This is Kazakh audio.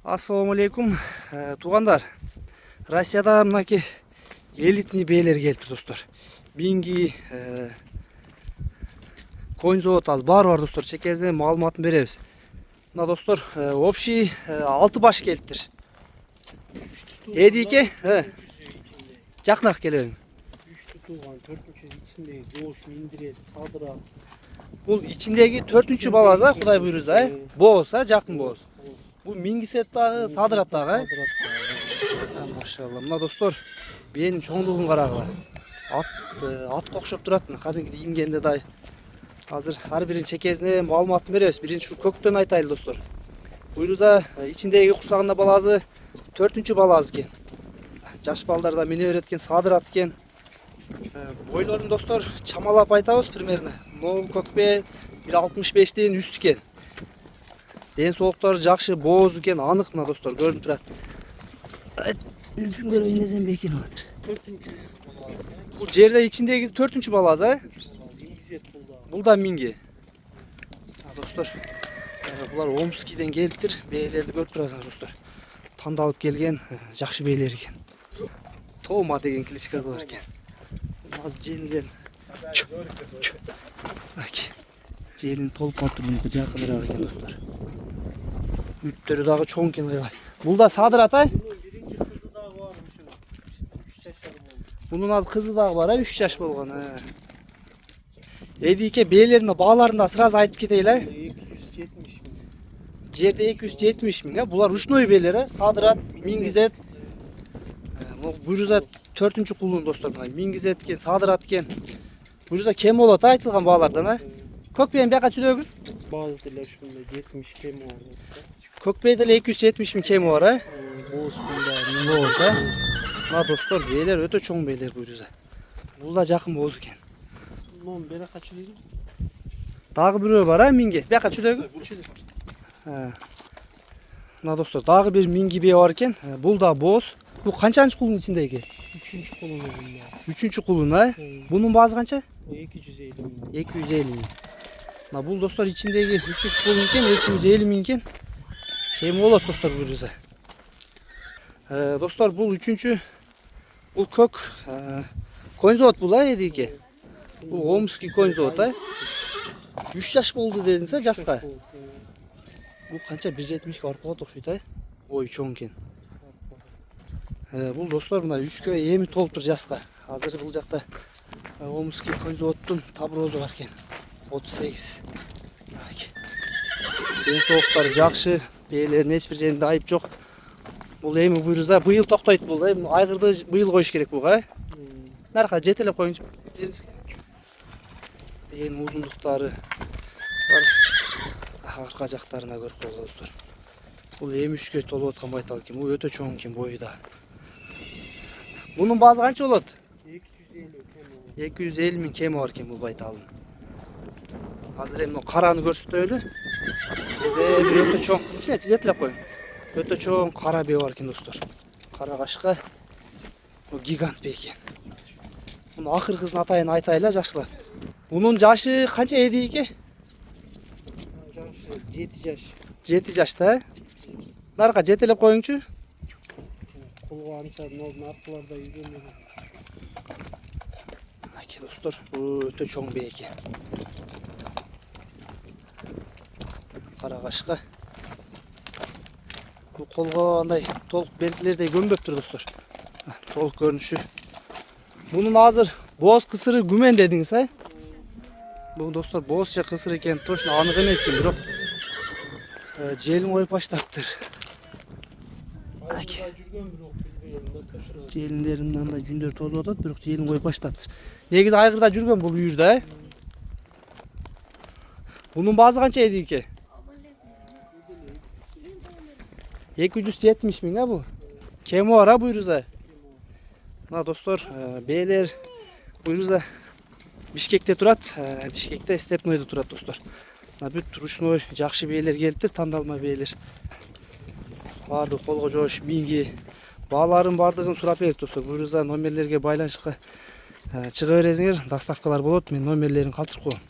Assalamu alaikum туғандар. Россияда мынаки элитный бейлер келіпті достар. Бинги, койын завод аз бар достар. Чекезіне маалыматын береміз. Мына достар общий 6 баш келіптір. Эдике, жақынырақ келең. 3 туған, 4-ші içindегі бош, миндірет, садыра. Бұл içindегі 4-ші балаза, Құдай бұйырса, боса, жақын бос. Bu mingiset dağı, sadrat dağı. Maşallah. Mına dostlar, benim çoğunluğun qaragı. At qoqşop duratın. Kadınki ingende day. Hazır her birin çekezine malumatını beremiz. Birinci şu kökten aytaylı dostlar. Buyuruza içindeki kursağında balazı 4-cü balazı ken. Jaş baldarda meni öğretken sadrat ken. Boyların dostlar çamalap aytabыз примерно. No kökbe 1.65'ten üstü ken. En soğuktары жақшы боз екен, анық мына достар, көрініп тұрады. Үлпіңдер ойнезен бекен отыр. 4-ші. Бұл жерде içindегі 4-ші балаз, Бұл да минги. Достар, бұлар Омскийден келіптір, бейлерді көріп тұрасың достар. Тандалып келген жақшы бейлер екен. Тома деген классика бар екен. Аз желілерін. Желін толып қалып тұрмын, жақынырақ екен достар. Үттері дағы çoğun кен қайбай. Бұл да садыр атай? Birinci kızı daha varmış. 3 yaşları oldu. Bunun az kızı дағы бар, 3 yaş болған. Edike beylerinde bağlarında sıraz aytıp keteyli. 270 mi? Жерде 270 min. Бұлар ручной бейлері. Садырат, мингизет. Бұйрыза 4-ші құлын достар. Мингизет кен, садырат кен. Бұйрыза кем болады айтылған bağlardan. Көкбейін бәқа чүдөгін? Bazı diller şunda 70 kemi var. Көкбейді 270 min kemi var. Boz bunda. Болса. Мына достар, бейлер өте чоң бейлер бұйрыза. Бұл да жақын боз екен. Bunun beri kaç lira? Дағы бірі бар, минге. Бәқа чүдөгін? Мына достар, дағы бір минги бей бар екен. Бұл да боз. Бұл қаншаншы құлын içindегі? 3. kolunu bunda. 3-cü құлын, Bunun bazı қанша? O 250 mi? 250 min. Бұл достар içindегі 3-cü құлын екен, 250 min екен. Şey болады достар бұйрыза. Достар, бұл 3-cü, бұл көк койын завод бұл, едеке. Бұл Омский койын завод, 3 yaş болды дедіңсе, жасқа. Бұл қанша 1.70 арпаға тоқшайды, ой, чоң кен. Бұл достар, мына 3-ке емі толып тұр жасқа. Азыр бұл жақта Омский койын заводтың таброзы бар кен. 38. En soğuktары жақшы, бейлерін ешбір жерінде айып жоқ. Бұл емі бұйрыза, бұйыл тоқтайды бұл, айғырды бұйыл қойыш керек бұға. Нарқа жетелеп қойыншы. Ең ұзындықтары бар. Арқа жақтарына көріп қолға достар. Бұл емі 3-ке толы отқан байтал кен, бұл өте чоң кен бойы да. Бұның базы қанша болады? 250 min kemi var кен бұл байталын. Hazır hem қараны көрсетті öyle. Bir öte çoğun. Yetlep koyun. Öte çoğun kara bey var ken dostlar. Kara kaşka. O gigant bey ken. Bunu akır kızın atayını aytayla жақшылар. Bunun jaşı kança edi ki? Jaşı 7 yaş. 7 yaşta. Narka jetelep koyunçu. Kolga ançadın oldun arkalarda yüzünden. Aki dostlar, bu öte çoğun bey ken. Kara kaşka. Bu kolga андай толық белгілердей көнбөп тұр достар. Толық көрініші. Bunun hazır boz kısırı gümen dediniz ha? Bu dostlar bozca kısır eкен точно анық емес екен, бирок желін ойып баштаптыр. Желіндерін андай жүндер тозып атат, бирок желін ойып баштаптыр. Негизи айгырда жүргөн бул үйүрдө, Bunun bazı kança ediyke? 270 min bu. Kemi var ha buyuruza. Mına dostlar, beyler buyuruza Bişkekte turat, Bişkekte Stepnoy'da turat dostlar. Mına бүт ручной жақшы бейлер келіптір, тандалма бейлер. Барды қолға жош, минги. Баларын бардығын сұрап беріп достар. Бuyuruza номерлерге байланышқа чыга бересіңер, доставкалар болады. Мен номерлерін қалтырып қоямын.